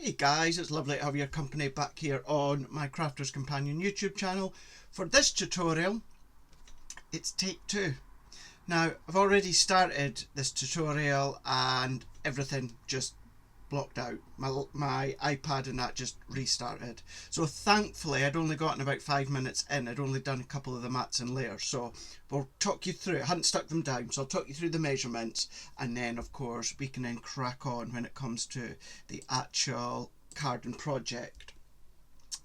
Hey guys, it's lovely to have your company back here on my Crafter's Companion YouTube channel. For this tutorial, it's take two. Now, I've already started this tutorial and everything just blocked out. My iPad and that just restarted. So thankfully, I'd only gotten about 5 minutes in. I'd only done a couple of the mats and layers. So we'll talk you through it. I hadn't stuck them down, so I'll talk you through the measurements. And then, of course, we can then crack on when it comes to the actual garden project.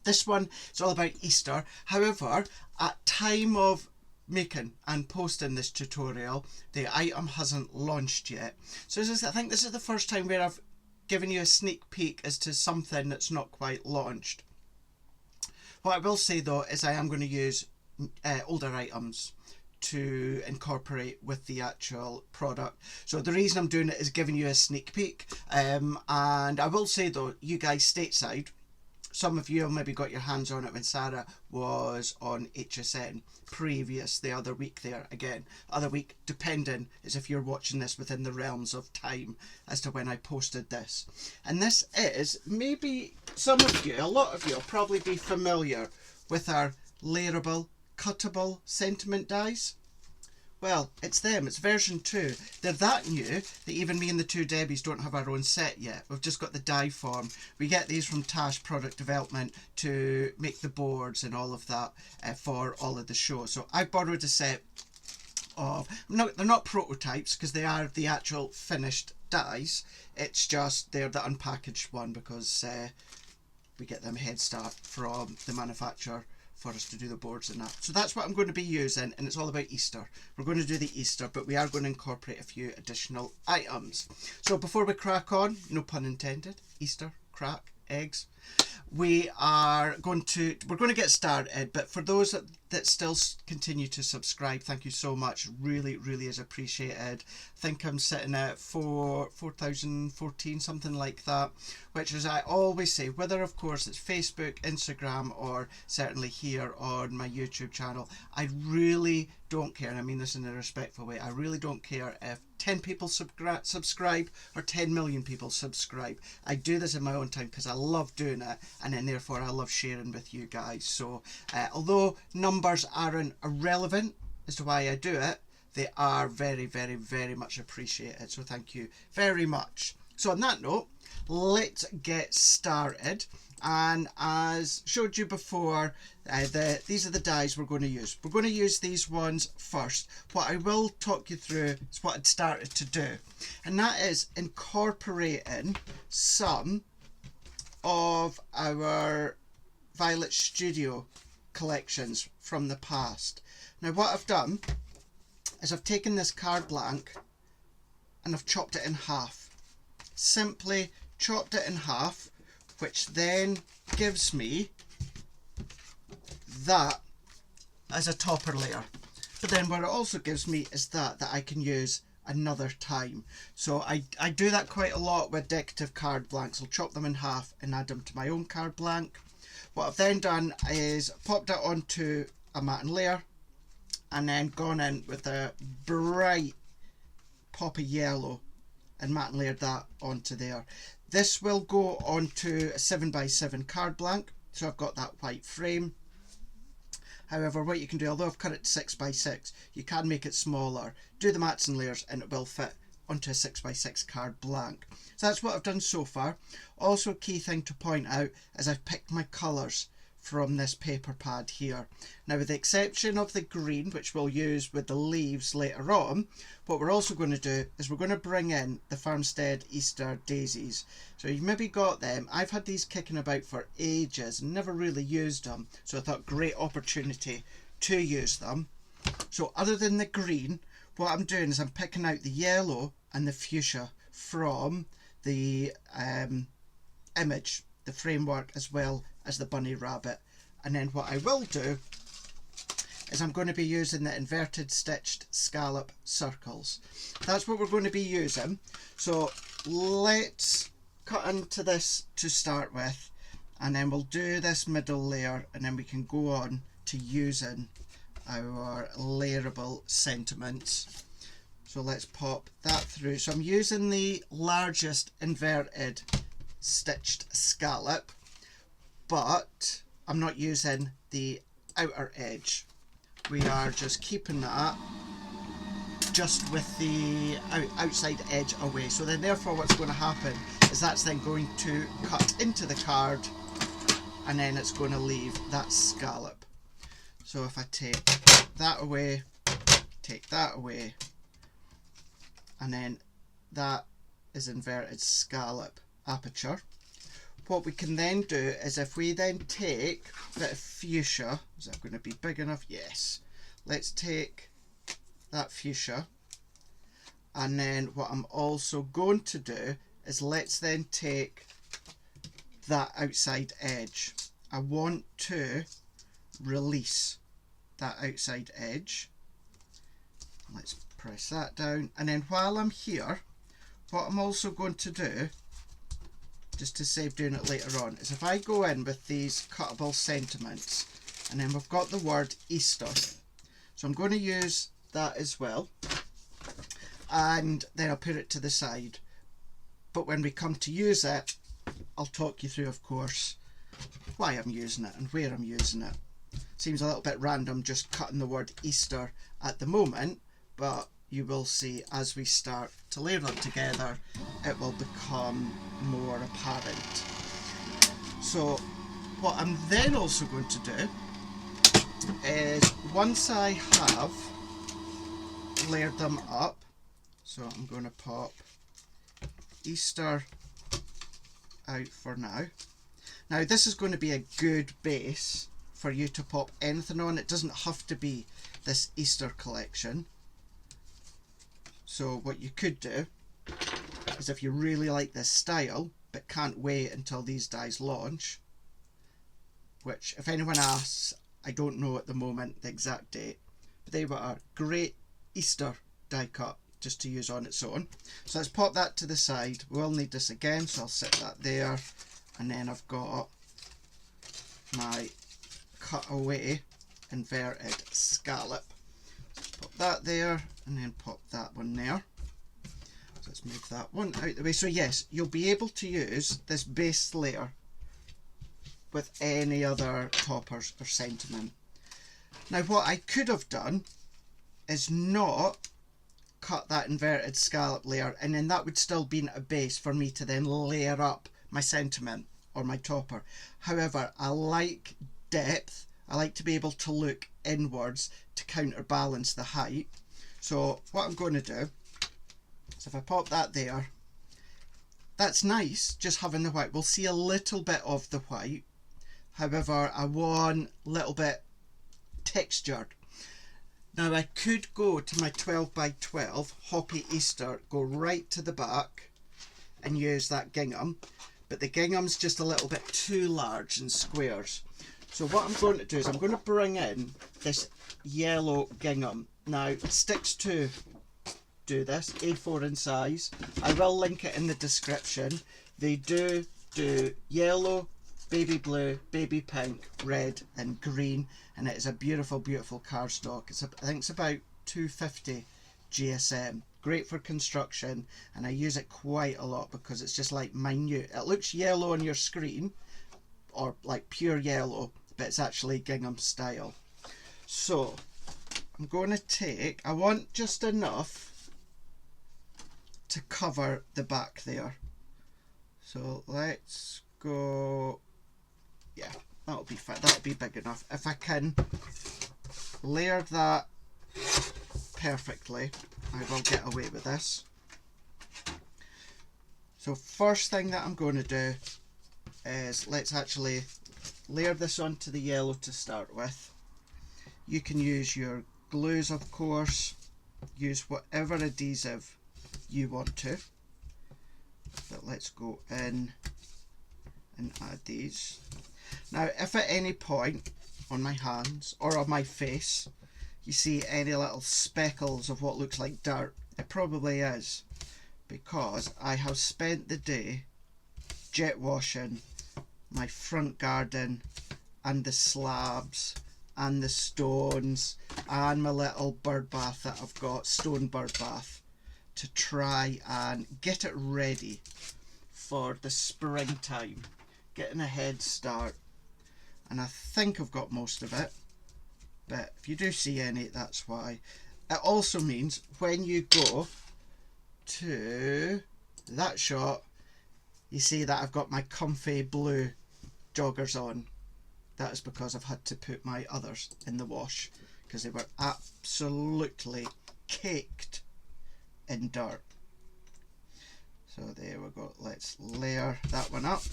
This one is all about Easter. However, at time of making and posting this tutorial, the item hasn't launched yet. So I think this is the first time where I've given you a sneak peek as to something that's not quite launched. What I will say though is I am going to use older items to incorporate with the actual product. So the reason I'm doing it is giving you a sneak peek, and I will say though, you guys stateside, some of you have maybe got your hands on it when Sarah was on HSN previous the other week there. Again, other week, depending as if you're watching this within the realms of time as to when I posted this. And this is, maybe some of you, a lot of you will probably be familiar with our layerable, cuttable sentiment dies. Well, it's them, it's version 2. They're that new that even me and the two Debbies don't have our own set yet. We've just got the die form. We get these from Tash Product Development to make the boards and all of that for all of the shows. So I borrowed a set of, they're not prototypes because they are the actual finished dies. It's just they're the unpackaged one because we get them head start from the manufacturer for us to do the boards and that. So that's what I'm going to be using, and it's all about Easter. We're going to do the Easter, but we are going to incorporate a few additional items. So before we crack on, no pun intended, Easter, crack, eggs, we're going to get started. But for those that still continue to subscribe, thank you so much. Really is appreciated. I think I'm sitting at 4,014, something like that, which, as I always say, whether of course it's Facebook, Instagram, or certainly here on my YouTube channel, I really don't care, and I mean this in a respectful way, I really don't care if 10 people subscribe or 10 million people subscribe. I do this in my own time because I love doing it, and then therefore I love sharing with you guys. So although numbers aren't irrelevant as to why I do it, they are very much appreciated. So thank you very much. So on that note, let's get started. And as showed you before, these are the dies we're going to use. We're going to use these ones first. What I will talk you through is what I'd started to do, and that is incorporating some of our Violet Studio collections from the past. Now what I've done is I've taken this card blank and I've chopped it in half. Simply chopped it in half, which then gives me that as a topper layer. But then what it also gives me is that I can use another time. So I do that quite a lot with decorative card blanks. I'll chop them in half and add them to my own card blank. What I've then done is popped it onto a matten layer and then gone in with a bright pop of yellow and matten layered that onto there. This will go onto a 7x7 card blank, so I've got that white frame. However, what you can do, although I've cut it to 6x6, you can make it smaller, do the mats and layers, and it will fit onto a 6x6 card blank. So that's what I've done so far. Also, a key thing to point out is I've picked my colours from this paper pad here. Now, with the exception of the green, which we'll use with the leaves later on, what we're also going to do is we're going to bring in the Farmstead Easter daisies. So you've maybe got them. I've had these kicking about for ages and never really used them, so I thought great opportunity to use them. So other than the green, what I'm doing is I'm picking out the yellow and the fuchsia from the image, the framework, as well as the bunny rabbit. And then what I will do is I'm going to be using the inverted stitched scallop circles. That's what we're going to be using. So let's cut into this to start with, and then we'll do this middle layer, and then we can go on to using our layerable sentiments. So let's pop that through. So I'm using the largest inverted stitched scallop, but I'm not using the outer edge. We are just keeping that just with the outside edge away. So then therefore what's going to happen is that's then going to cut into the card, and then it's going to leave that scallop. So if I take that away, take that away, and then that is inverted scallop aperture. What we can then do is if we then take a bit of fuchsia, is that going to be big enough? Yes. Let's take that fuchsia, and then what I'm also going to do is let's then take that outside edge. I want to release that outside edge. Let's press that down, and then while I'm here, what I'm also going to do, just to save doing it later on, is if I go in with these cuttable sentiments, and then we've got the word Easter, so I'm going to use that as well, and then I'll put it to the side. But when we come to use it, I'll talk you through, of course, why I'm using it and where I'm using it. Seems a little bit random just cutting the word Easter at the moment, but you will see as we start to layer them together, it will become more apparent. So what I'm then also going to do is, once I have layered them up, so I'm going to pop Easter out for now. Now this is going to be a good base for you to pop anything on. It doesn't have to be this Easter collection. So what you could do is, if you really like this style but can't wait until these dies launch, which if anyone asks, I don't know at the moment the exact date, but they were a great Easter die cut just to use on its own. So let's pop that to the side. We'll need this again, so I'll set that there, and then I've got my cut away inverted scallop. Pop that there, and then pop that one there. So let's move that one out the way. So yes, you'll be able to use this base layer with any other toppers or sentiment. Now what I could have done is not cut that inverted scallop layer, and then that would still be a base for me to then layer up my sentiment or my topper. However, I like depth. I like to be able to look inwards to counterbalance the height. So what I'm going to do is, if I pop that there, that's nice just having the white. We'll see a little bit of the white. However, I want a little bit textured. Now I could go to my 12 by 12 Hoppy Easter, go right to the back and use that gingham, but the gingham's just a little bit too large in squares. So what I'm going to do is I'm going to bring in this yellow gingham. Now sticks to do this, A4 in size. I will link it in the description. They do yellow, baby blue, baby pink, red and green, and it is a beautiful, beautiful cardstock. I think it's about 250 GSM. Great for construction, and I use it quite a lot because it's just like minute. It looks yellow on your screen, or like pure yellow, but it's actually gingham style. So I'm going to take, I want just enough to cover the back there. So let's go, yeah, that'll be fine, that'll be big enough. If I can layer that perfectly, I will get away with this. So first thing that I'm going to do is, let's actually layer this onto the yellow to start with. You can use your glues, of course, use whatever adhesive you want to, but let's go in and add these. Now if at any point on my hands or on my face you see any little speckles of what looks like dirt, it probably is because I have spent the day jet washing my front garden and the slabs and the stones and my little bird bath that I've got, stone bird bath, to try and get it ready for the springtime, getting a head start. And I think I've got most of it, but if you do see any, that's why. It also means when you go to that shot, you see that I've got my comfy blue joggers on. That is because I've had to put my others in the wash because they were absolutely caked in dirt. So there we go. Let's layer that one up.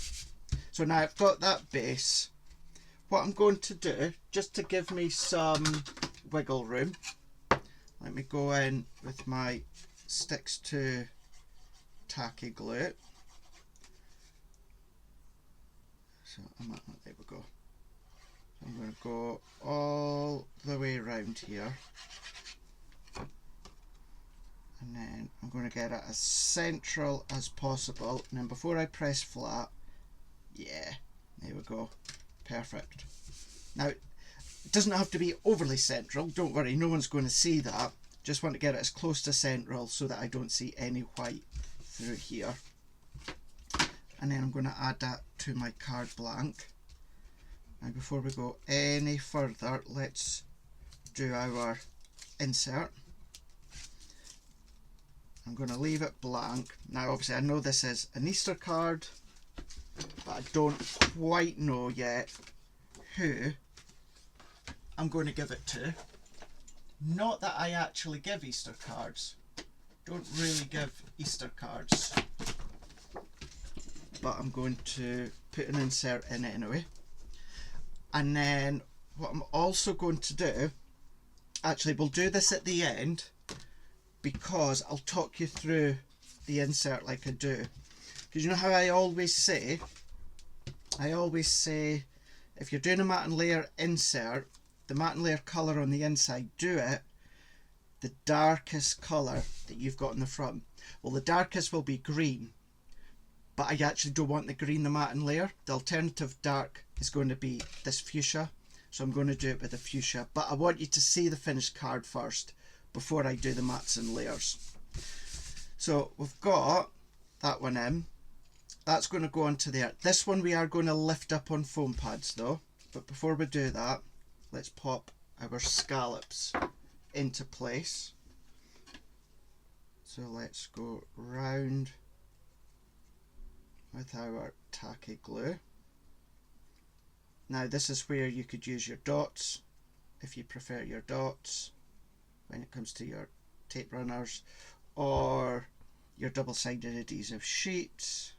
So now I've got that base. What I'm going to do, just to give me some wiggle room, let me go in with my sticks to tacky glue. So there we go. So I'm going to go all the way around here, and then I'm going to get it as central as possible, and then before I press flat, yeah, there we go, perfect. Now it doesn't have to be overly central, don't worry, no one's going to see that, just want to get it as close to central so that I don't see any white through here. And then I'm going to add that to my card blank. Now before we go any further, let's do our insert. I'm going to leave it blank. Now obviously I know this is an Easter card, but I don't quite know yet who I'm going to give it to. Not that I actually give Easter cards. Don't really give Easter cards. But I'm going to put an insert in anyway. And then what I'm also going to do, actually we'll do this at the end because I'll talk you through the insert like I do. Because you know how I always say if you're doing a matte and layer insert, the matte and layer colour on the inside, do it the darkest colour that you've got in the front. Well, the darkest will be green, but I actually don't want the green, the matte and layer. The alternative dark is going to be this fuchsia, so I'm going to do it with the fuchsia, but I want you to see the finished card first before I do the mattes and layers. So we've got that one in, that's going to go onto there. This one we are going to lift up on foam pads though, but before we do that, let's pop our scallops into place. So let's go round with our tacky glue. Now this is where you could use your dots if you prefer your dots when it comes to your tape runners, or your double-sided adhesive sheets.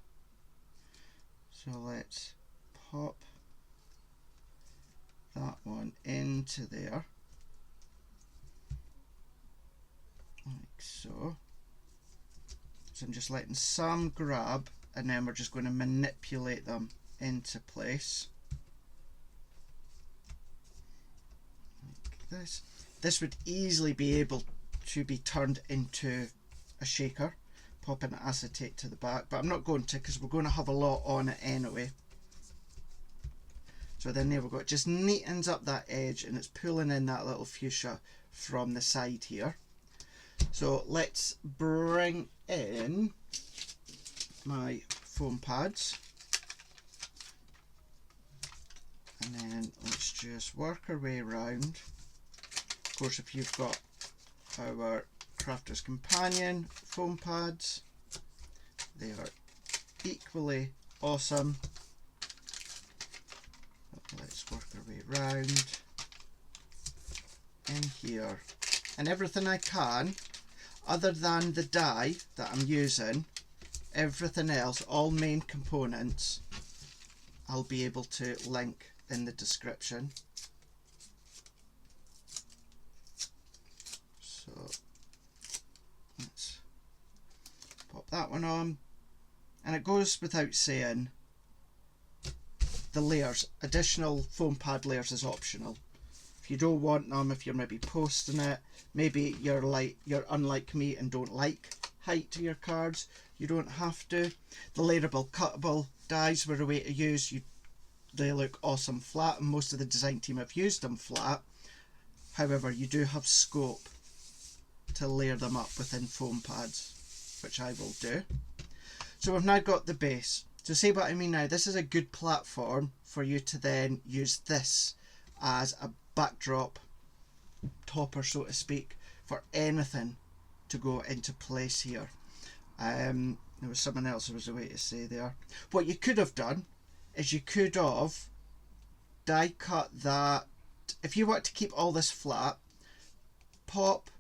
So let's pop that one into there like so. So I'm just letting some grab, and then we're just going to manipulate them into place like this. This would easily be able to be turned into a shaker, popping acetate to the back, but I'm not going to because we're going to have a lot on it anyway. So then there we go, it just neatens up that edge and it's pulling in that little fuchsia from the side here. So let's bring in my foam pads, and then let's just work our way around. Of course, if you've got our Crafter's Companion foam pads, they are equally awesome. Let's work our way around in here, and everything I can, other than the die that I'm using, everything else, all main components, I'll be able to link in the description. So let's pop that one on, and it goes without saying, the layers, additional foam pad layers is optional. If you don't want them, if you're maybe posting it, maybe you're unlike me and don't like height to your cards, you don't have to. The layerable cuttable dies were a way to use. They look awesome flat, and most of the design team have used them flat. However, you do have scope to layer them up within foam pads, which I will do. So we've now got the base. So see what I mean now? This is a good platform for you to then use this as a backdrop topper, so to speak, for anything to go into place here. There was someone else there was a way to say there. What you could have done is you could have die cut that. If you want to keep all this flat, pop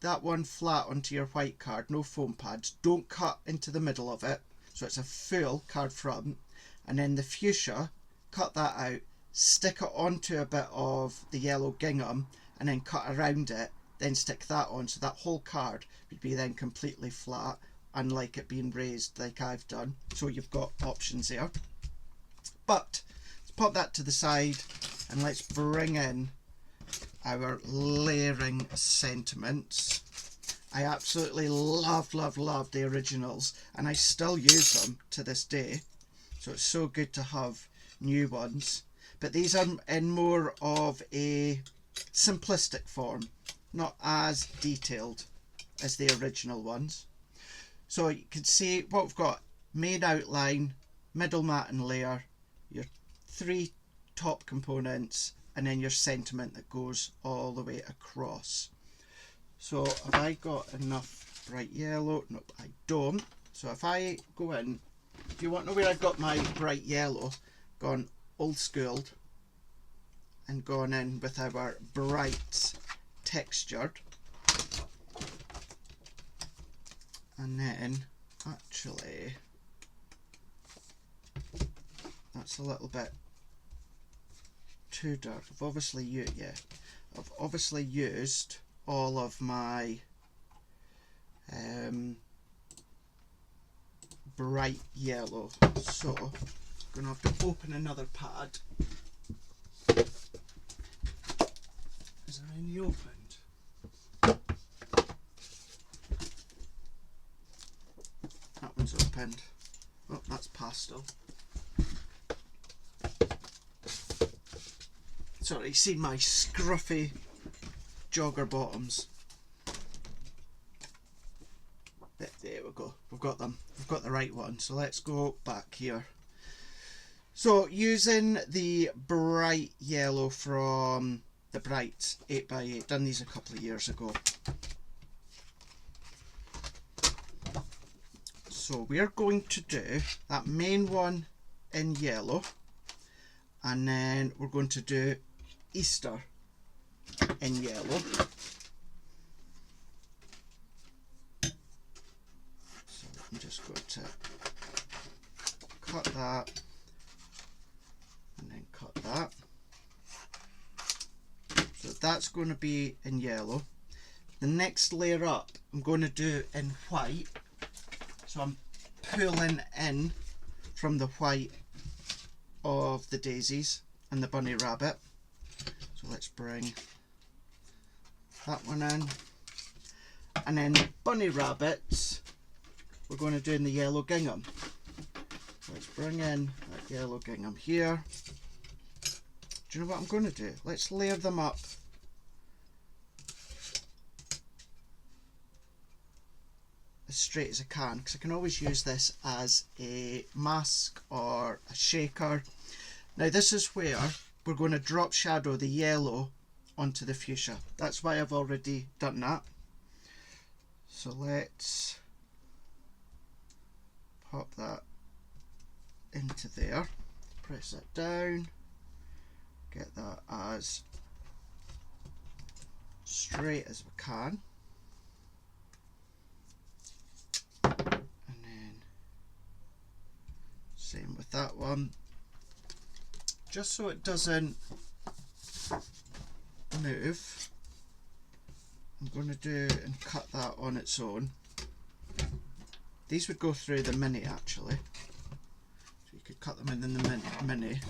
that one flat onto your white card, no foam pads. Don't cut into the middle of it, so it's a full card front. And then the fuchsia, cut that out, stick it onto a bit of the yellow gingham, and then cut around it, then stick that on, so that whole card would be then completely flat, unlike it being raised like I've done. So you've got options there. But let's pop that to the side and let's bring in our layering sentiments. I absolutely love the originals, and I still use them to this day, so it's so good to have new ones. But these are in more of a simplistic form, not as detailed as the original ones. So you can see what we've got: main outline, middle mat and layer, your 3 top components, and then your sentiment that goes all the way across. So have I got enough bright yellow? No, I don't. So if I go in, if you want to know where I've got my bright yellow, gone old schooled and gone in with our bright textured. And then actually that's a little bit too dark. I've obviously used all of my bright yellow, so I'm gonna have to open another pad. Is there any opened? That one's opened. Oh, that's pastel. Sorry, you see my scruffy jogger bottoms. There we go. We've got them. We've got the right one. So let's go back here. So using the bright yellow from the Bright 8x8, done these a couple of years ago. So we are going to do that main one in yellow, and then we're going to do Easter in yellow. So I'm just going to cut that and then cut that. So that's going to be in yellow. The next layer up I'm going to do in white. So I'm pulling in from the white of the daisies and the bunny rabbit. So let's bring that one in. And then bunny rabbits we're going to do in the yellow gingham. So let's bring in that yellow gingham here. Do you know what I'm going to do? Let's layer them up as straight as I can, because I can always use this as a mask or a shaker. Now this is where we're going to drop shadow the yellow onto the fuchsia. That's why I've already done that. So let's pop that into there, press that down, get that as straight as we can, and then same with that one, just so it doesn't move. I'm going to do and cut that on its own. These would go through the mini actually, so you could cut them in the mini.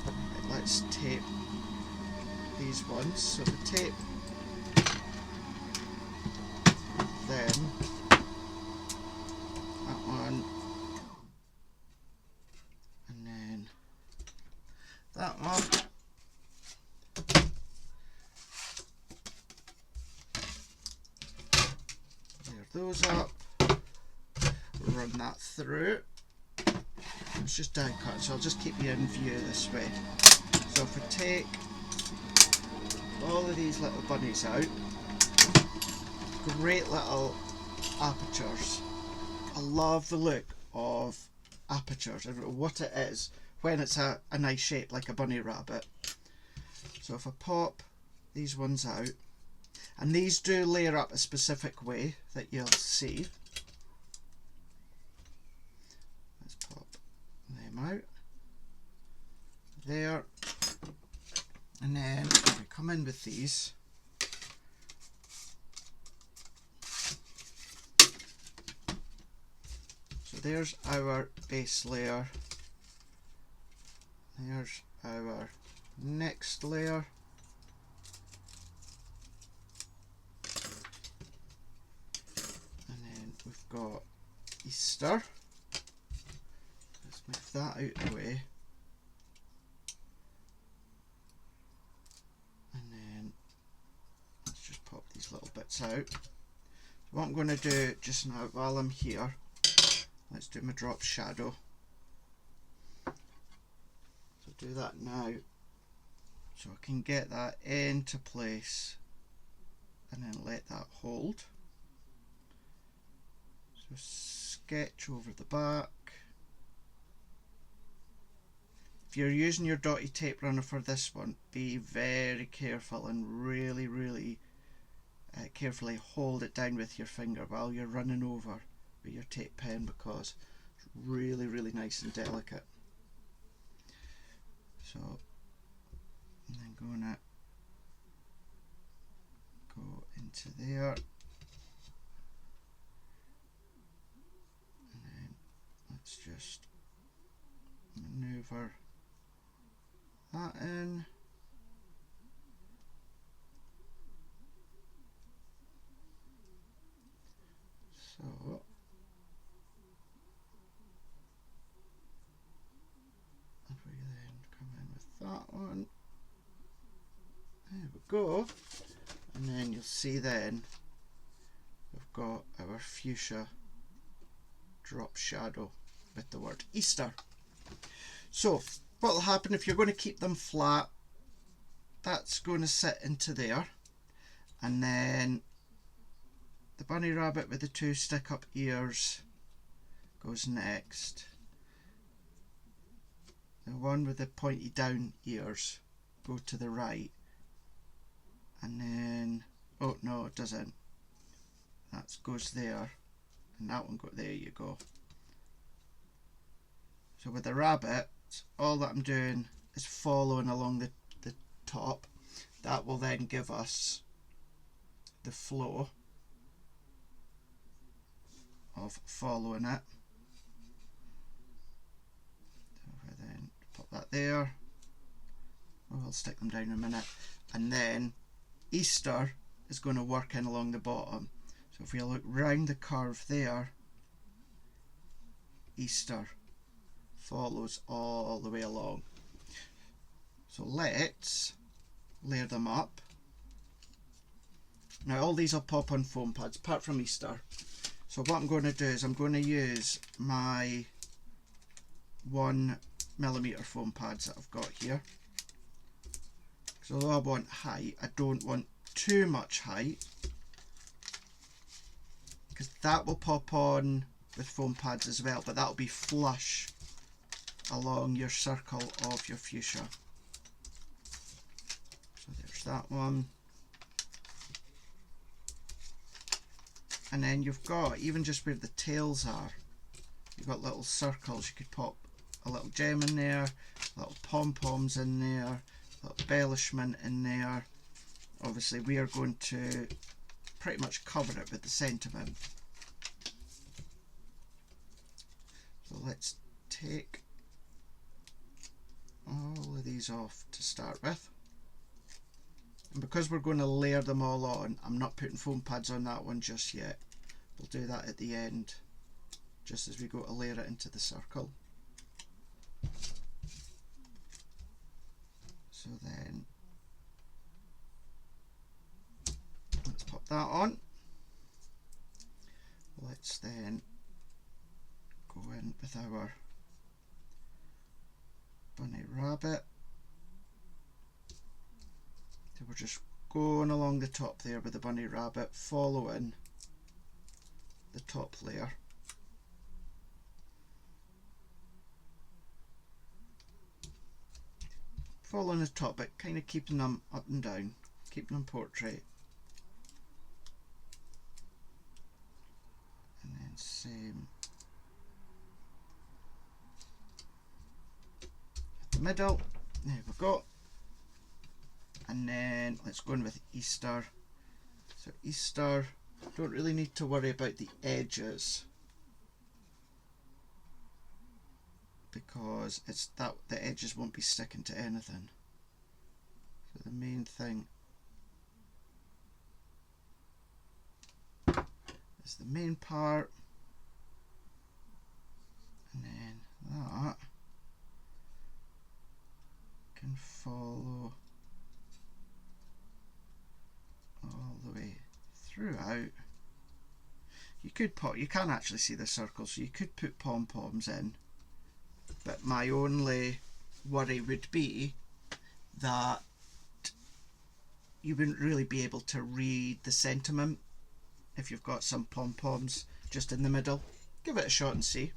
Right, let's tape these ones. So the tape, then that one, and then that one. Those up, up, run that through. It's just die cut, so I'll just keep you in view this way. So if we take all of these little bunnies out, great little apertures. I love the look of apertures. I don't know what it is when it's a nice shape like a bunny rabbit. So if I pop these ones out, and these do layer up a specific way that you'll see. Let's pop them out there, and then we come in with these. So there's our base layer, there's our next layer, and then we've got Easter. Let's move that out of the way, and then let's just pop these little bits out. So what I'm going to do just now while I'm here, let's do my drop shadow. So do that now, so I can get that into place and then let that hold. So sketch over the back. If you're using your dotty tape runner for this one, be very careful and really carefully hold it down with your finger while you're running over with your tape pen, because it's really nice and delicate. So I'm then gonna go into there, and then let's just maneuver that in. So if we then come in with that one, there we go, and then you'll see then we've got our fuchsia drop shadow with the word Easter. So what will happen if you're going to keep them flat, that's going to sit into there, and then the bunny rabbit with the two stick up ears goes next. The one with the pointy down ears go to the right, and then, oh no it doesn't, that goes there, and that one there you go. So with the rabbit, all that I'm doing is following along the top. That will then give us the flow of following it. So then pop that there. Oh, I'll stick them down in a minute. And then Easter is going to work in along the bottom. So if we look round the curve there, Easter follows all the way along. So let's layer them up. Now all these will pop on foam pads apart from Easter. So what I'm going to do is I'm going to use my 1mm foam pads that I've got here. So although I want height, I don't want too much height, because that will pop on with foam pads as well, but that'll be flush along your circle of your fuchsia. So there's that one. And then you've got, even just where the tails are, you've got little circles. You could pop a little gem in there, little pom-poms in there, little embellishment in there. Obviously we are going to pretty much cover it with the sentiment. So let's take all of these off to start with. And because we're going to layer them all on, I'm not putting foam pads on that one just yet. We'll do that at the end, just as we go to layer it into the circle. So then let's pop that on. let's then go in with our bunny rabbit. So we're just going along the top there with the bunny rabbit, following the top layer. Following the top, but kind of keeping them up and down, keeping them portrait. And then same at the middle. There we go. And then let's go in with Easter. So Easter, don't really need to worry about the edges, because it's that the edges won't be sticking to anything. So the main thing is the main part, and then that can follow all the way throughout. You can't actually see the circle, so you could put pom-poms in, but my only worry would be that you wouldn't really be able to read the sentiment if you've got some pom-poms just in the middle. Give it a shot and see.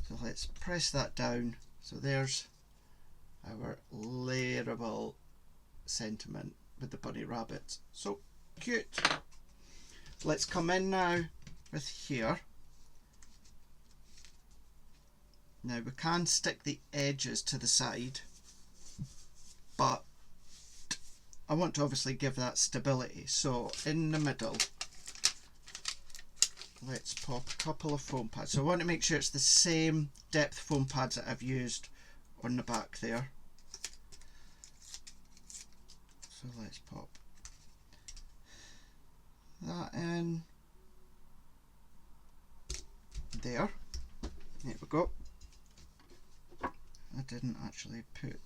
So let's press that down. So there's our layerable sentiment with the bunny rabbits. So cute. Let's come in now with here. Now we can stick the edges to the side, but I want to obviously give that stability. So in the middle, let's pop a couple of foam pads. So I want to make sure it's the same depth foam pads that I've used on the back there. So let's pop that in there. There we go. I didn't actually put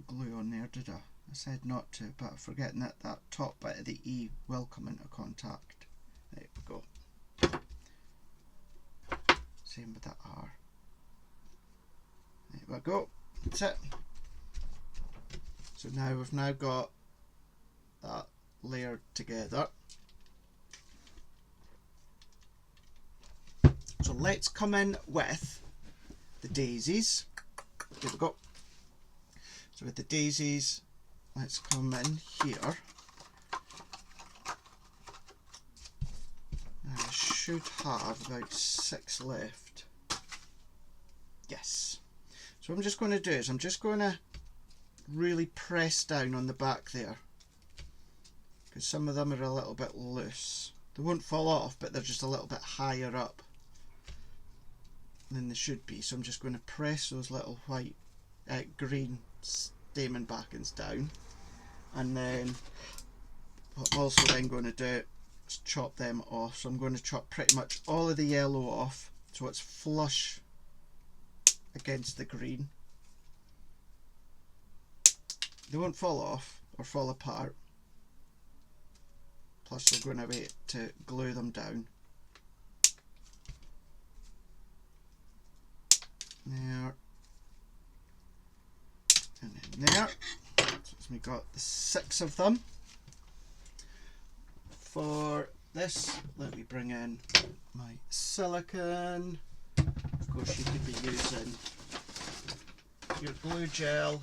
glue on there, did I? I said not to, but I'm forgetting that that top bit of the E will come into contact. There we go. Same with the R. There we go. That's it. So now we've now got that layered together. So let's come in with the daisies. There we go. So with the daisies, let's come in here. I should have about 6 left. Yes. So what I'm just going to do is I'm just going to really press down on the back there, because some of them are a little bit loose. They won't fall off, but they're just a little bit higher up than they should be. So I'm just going to press those little white green stamen backings down, and then what I'm also then going to do is chop them off. So I'm going to chop pretty much all of the yellow off so it's flush against the green. They won't fall off or fall apart, plus we're going to wait to glue them down. There and then there. So we got the 6 of them. For this, let me bring in my silicone. Of course, you could be using your glue gel.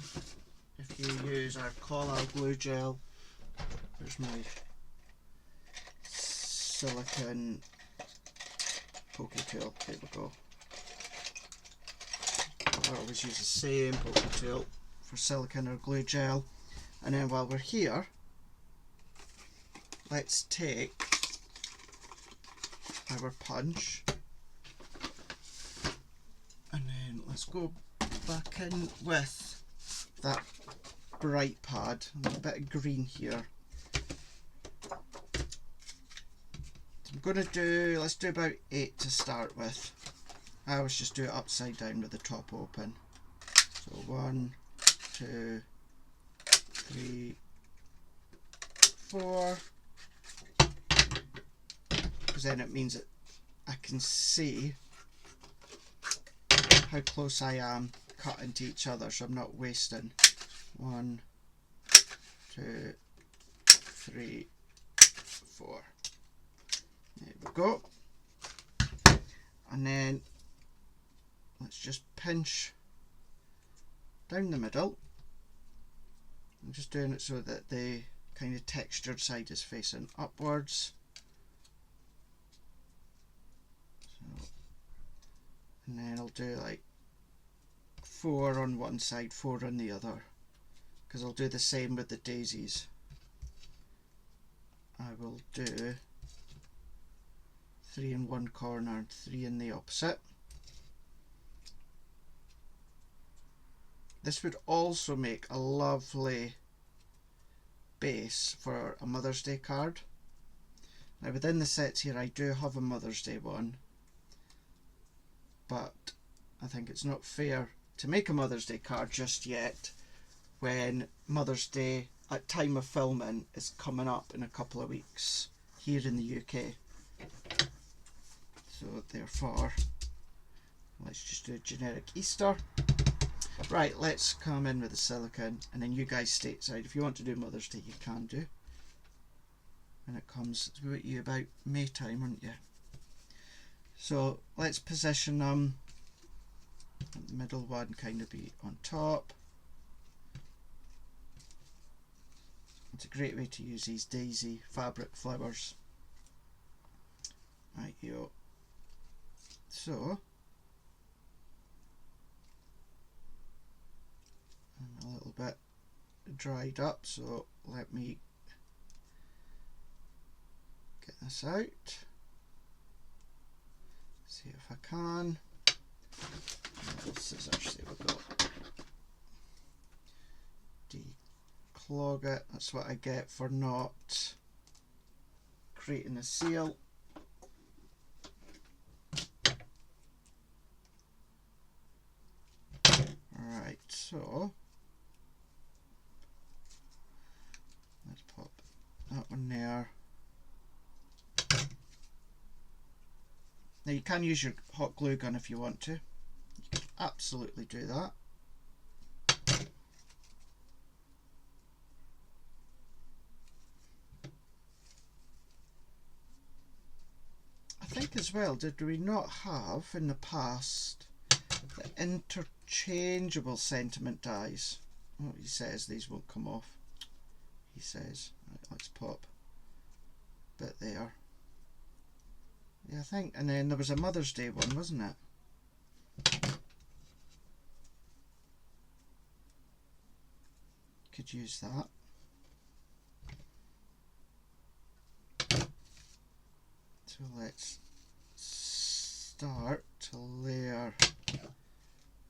If you use our Floral glue gel, there's my silicone pokey tool. There we go. I always use the same pokey tool for silicone or glue gel. And then while we're here, let's take our punch and then let's go back in with that bright pad and a bit of green here. So I'm going to do, let's do about 8 to start with. I always just do it upside down with the top open. So 1, 2, 3, 4. because then it means that I can see how close I am cutting to each other, so I'm not wasting. 1, 2, 3, 4. There we go. And then let's just pinch down the middle. I'm just doing it so that the kind of textured side is facing upwards. So, and then I'll do like 4 on one side, 4 on the other, because I'll do the same with the daisies. I will do 3 in one corner and 3 in the opposite. This would also make a lovely base for a Mother's Day card. Now within the sets here I do have a Mother's Day one, but I think it's not fair to make a Mother's Day card just yet when Mother's Day at time of filming is coming up in a couple of weeks here in the UK. So therefore let's just do a generic Easter. Right, let's come in with the silicone, and then you guys stateside. If you want to do Mother's Day, you can do. When it comes to you about May time, aren't you? So let's position them. The middle one kind of be on top. It's a great way to use these daisy fabric flowers. Right, yo. So I'm a little bit dried up, so let me get this out. See if I can. Scissors, there we go. Declog it. That's what I get for not creating a seal. Alright, so let's pop that one there. Now you can use your hot glue gun if you want to. You can absolutely do that. I think as well, did we not have in the past the interchangeable sentiment dies? Oh, he says these won't come off. He says, right, let's pop a bit there. Yeah, I think, and then there was a Mother's Day one, wasn't it? Could use that. So let's start to layer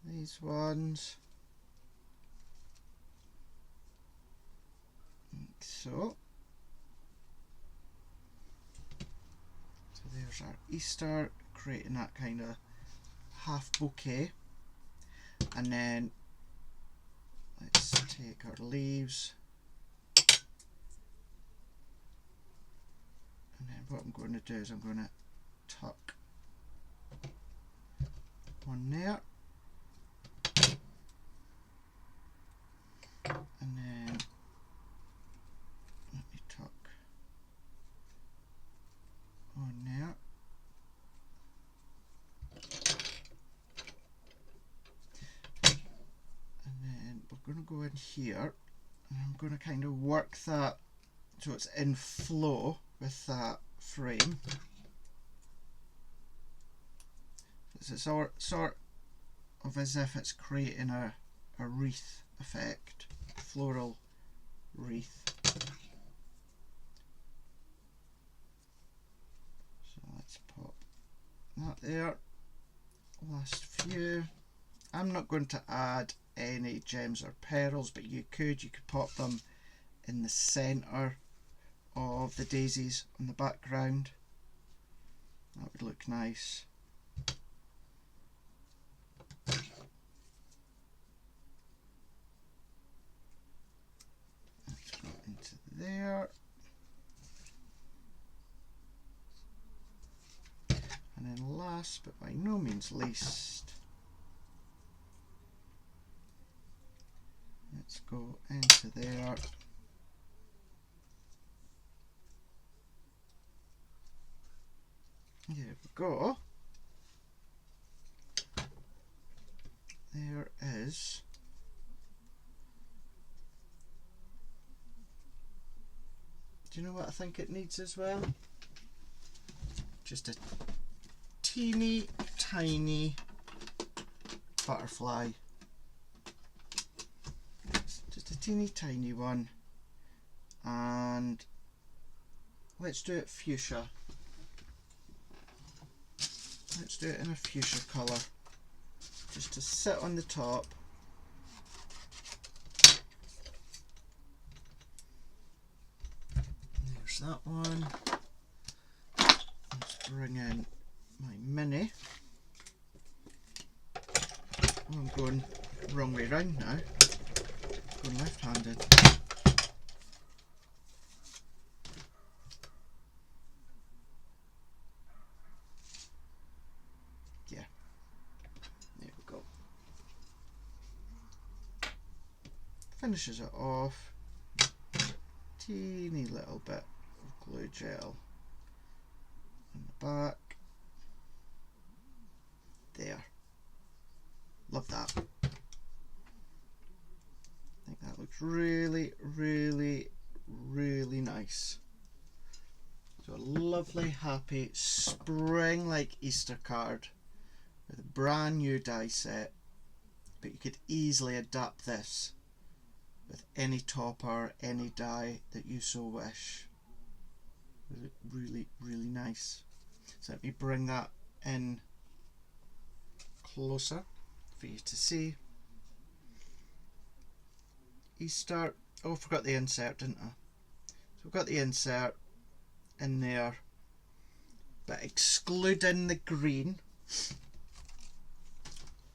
these ones. Like so. So there's our Easter, creating that kind of half bouquet. And then let's take our leaves. And then what I'm going to do is I'm going to tuck one there. And then let me tuck one there. And then we're going to go in here, and I'm going to kind of work that so it's in flow with that frame. It's sort of as if it's creating a wreath effect, floral wreath. So let's pop that there. Last few. I'm not going to add any gems or pearls, but you could pop them in the centre of the daisies on the background. That would look nice. Let's go into there. last but by no means least, let's go into there. There we go. There is do you know what I think it needs as well? Just a teeny tiny butterfly. Just a teeny tiny one. And let's do it fuchsia. Let's do it in a fuchsia colour. Just to sit on the top. There's that one. Let's bring in my mini. Oh, I'm going wrong way round now. Going left-handed. Yeah. There we go. Finishes it off. Teeny little bit of glue gel on the back. There. Love that. I think that looks really, really, really nice. So a lovely, happy spring like Easter card with a brand new die set, but you could easily adapt this with any topper, any die that you so wish. Really, really, really nice. So let me bring that in closer for you to see. Easter. Oh, I forgot the insert, didn't I? So we've got the insert in there, but excluding the green,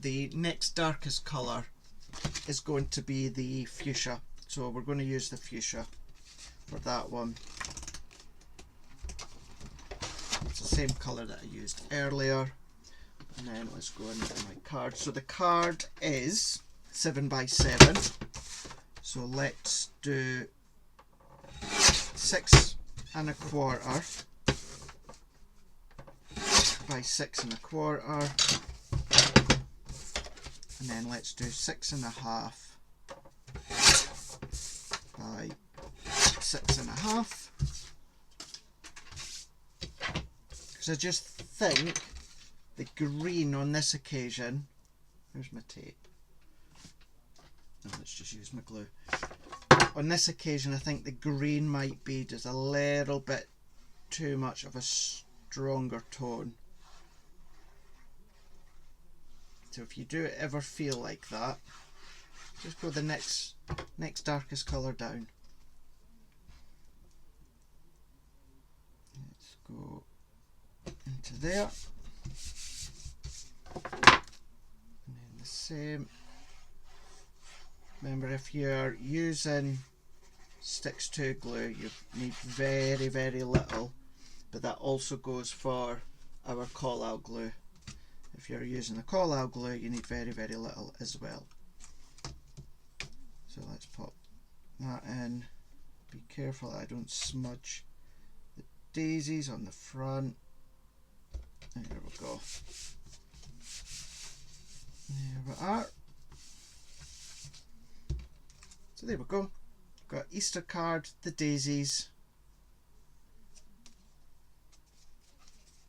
the next darkest colour is going to be the fuchsia. So we're going to use the fuchsia for that one. It's the same colour that I used earlier. And then let's go into my card. So the card is 7 by 7. So let's do 6 1/4 by 6 1/4. And then let's do 6 1/2 by 6 1/2. Because I just think the green on this occasion, where's my tape? No, let's just use my glue. On this occasion I think the green might be just a little bit too much of a stronger tone. So if you do ever feel like that, just go the next darkest colour down. Let's go into there. And then the same. Remember, if you're using sticks to glue, you need very, very little, but that also goes for our call-out glue. If you're using the call-out glue, you need very, very little as well. So let's pop that in. Be careful that I don't smudge the daisies on the front. There we go. There we are. So there we go. Got Easter card, the daisies.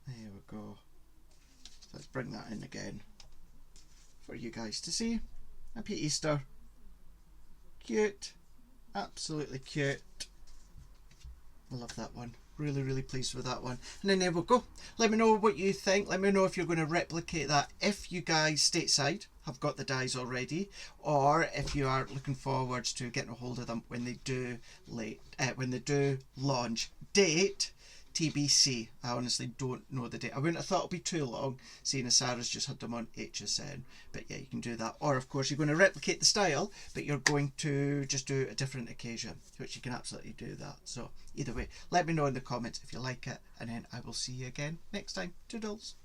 There we go. So let's bring that in again for you guys to see. Happy Easter. Cute. Absolutely cute. I love that one. Really, really pleased with that one. And then there we go. Let me know what you think. Let me know if you're going to replicate that, if you guys stateside have got the dies already, or if you are looking forwards to getting a hold of them when they do launch. Date TBC. I honestly don't know the date. I wouldn't have thought it'd be too long, seeing as Sarah's just had them on HSN. But yeah, you can do that. Or of course you're going to replicate the style, but you're going to just do a different occasion, which you can absolutely do that. So either way, let me know in the comments if you like it, and then I will see you again next time. Toodles.